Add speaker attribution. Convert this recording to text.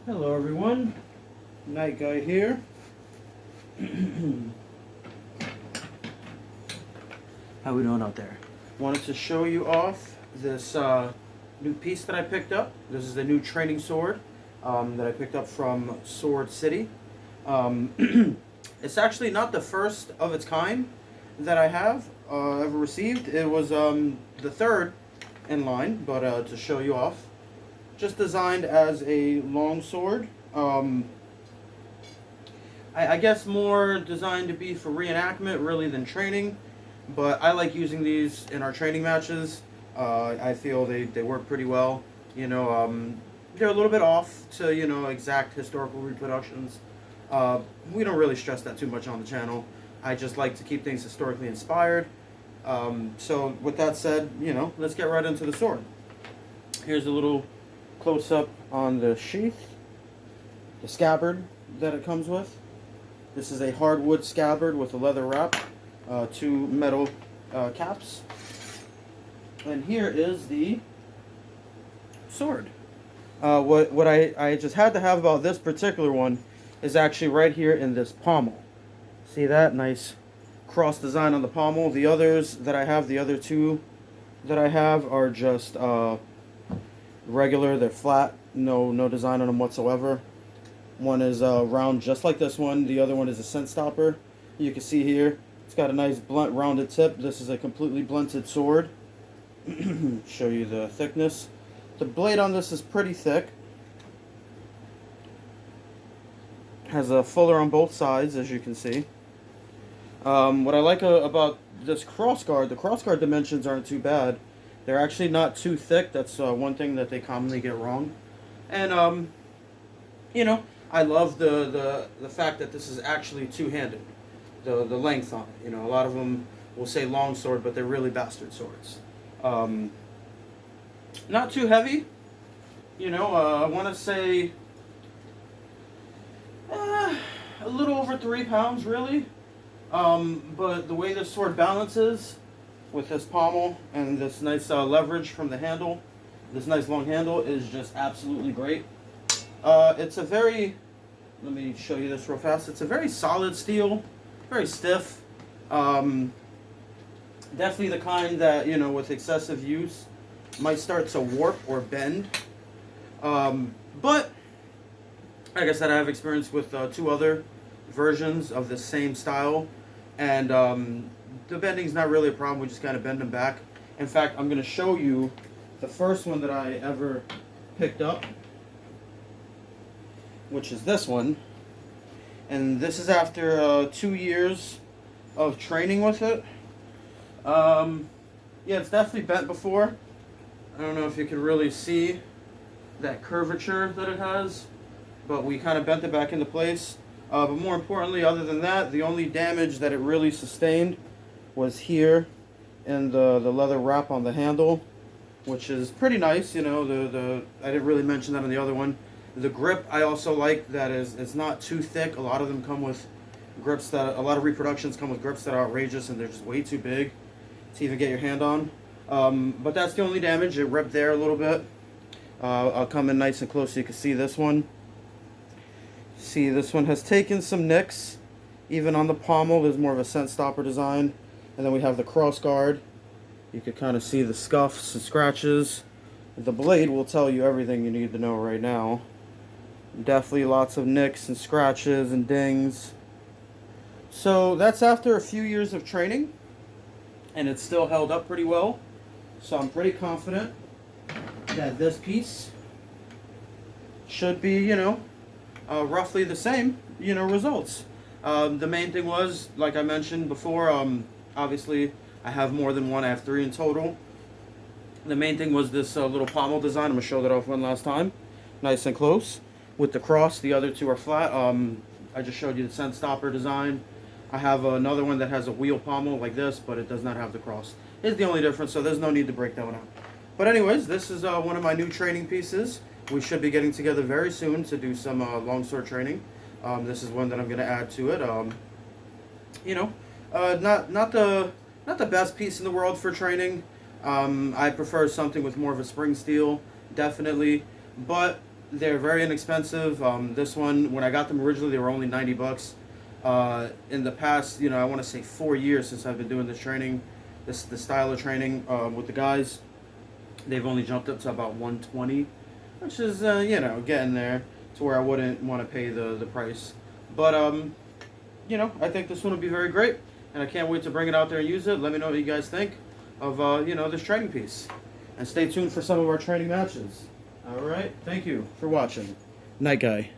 Speaker 1: Hello everyone, Night Guy here. How we doing out there? Wanted to show you off this new piece that I picked up. This is the new training sword that I picked up from Sword City. It's actually not the first of its kind that I have ever received. It was the third in line, but to show you off. Just designed as a long sword. I guess more designed to be for reenactment really than training, but I like using these in our training matches. I feel they work pretty well. They're a little bit off to, exact historical reproductions. We don't really stress that too much on the channel. I just like to keep things historically inspired. So with that said, let's get right into the sword. Here's a little close up on the sheath, the scabbard that it comes with. This is a hardwood scabbard with a leather wrap, two metal caps. And here is the sword. What I just had to have about this particular one is actually right here in this pommel. See that? Nice cross design on the pommel. The others that I have, the other two that I have are just regular. They're flat, no design on them whatsoever. One is round just like this one. The other one is a scent stopper. You can see here it's got a nice blunt rounded tip. This is a completely blunted sword. Show you the thickness. The blade on this is pretty thick. Has a fuller on both sides, as you can see. What I like about this crossguard, the crossguard dimensions aren't too bad. They're actually not too thick. That's one thing that they commonly get wrong. And I love the fact that this is actually two-handed. The length on it. A lot of them will say long sword, but they're really bastard swords. Not too heavy. I want to say a little over 3 pounds, really. But the way this sword balances with this pommel and this nice leverage from the handle, this nice long handle, is just absolutely great. It's a very, let me show you this real fast. It's a very solid steel, very stiff. Definitely the kind that, with excessive use might start to warp or bend. But, like I said, I have experience with 2 other versions of the same style. And the bending's not really a problem. We just kind of bend them back. In fact, I'm going to show you the first one that I ever picked up, which is this one. And this is after 2 years of training with it. Yeah, it's definitely bent before. I don't know if you can really see that curvature that it has, but we kind of bent it back into place. But more importantly, other than that, the only damage that it really sustained was here in the leather wrap on the handle, which is pretty nice. I didn't really mention that on the other one. The grip I also like that it's not too thick. A lot of them come with grips that, a lot of reproductions come with grips that are outrageous and they're just way too big to even get your hand on. But that's the only damage. It ripped there a little bit. I'll come in nice and close so you can see this one. See, this one has taken some nicks. Even on the pommel, there's more of a scent stopper design. And then we have the cross guard. You can kind of see the scuffs and scratches. The blade will tell you everything you need to know right now. Definitely lots of nicks and scratches and dings. So that's after a few years of training. And it's still held up pretty well. So I'm pretty confident that this piece should be, roughly the same, results. The main thing was, like I mentioned before, obviously I have more than one. I have 3 in total. The main thing was this little pommel design. I'm going to show that off one last time. Nice and close. With the cross, the other 2 are flat. I just showed you the scent stopper design. I have another one that has a wheel pommel like this, but it does not have the cross. It's the only difference, so there's no need to break that one out. But anyways, this is one of my new training pieces. We should be getting together very soon to do some longsword training. This is one that I'm going to add to it. Not the best piece in the world for training. I prefer something with more of a spring steel, definitely. But They're very inexpensive. This one, when I got them originally, they were only $90. In the past, I want to say 4 years since I've been doing this training, this style of training with the guys, they've only jumped up to about 120, which is getting there to where I wouldn't want to pay the price. But I think this one would be very great, and I can't wait to bring it out there and use it. Let me know what you guys think of this training piece, and stay tuned for some of our training matches. All right, thank you for watching. Night, guy.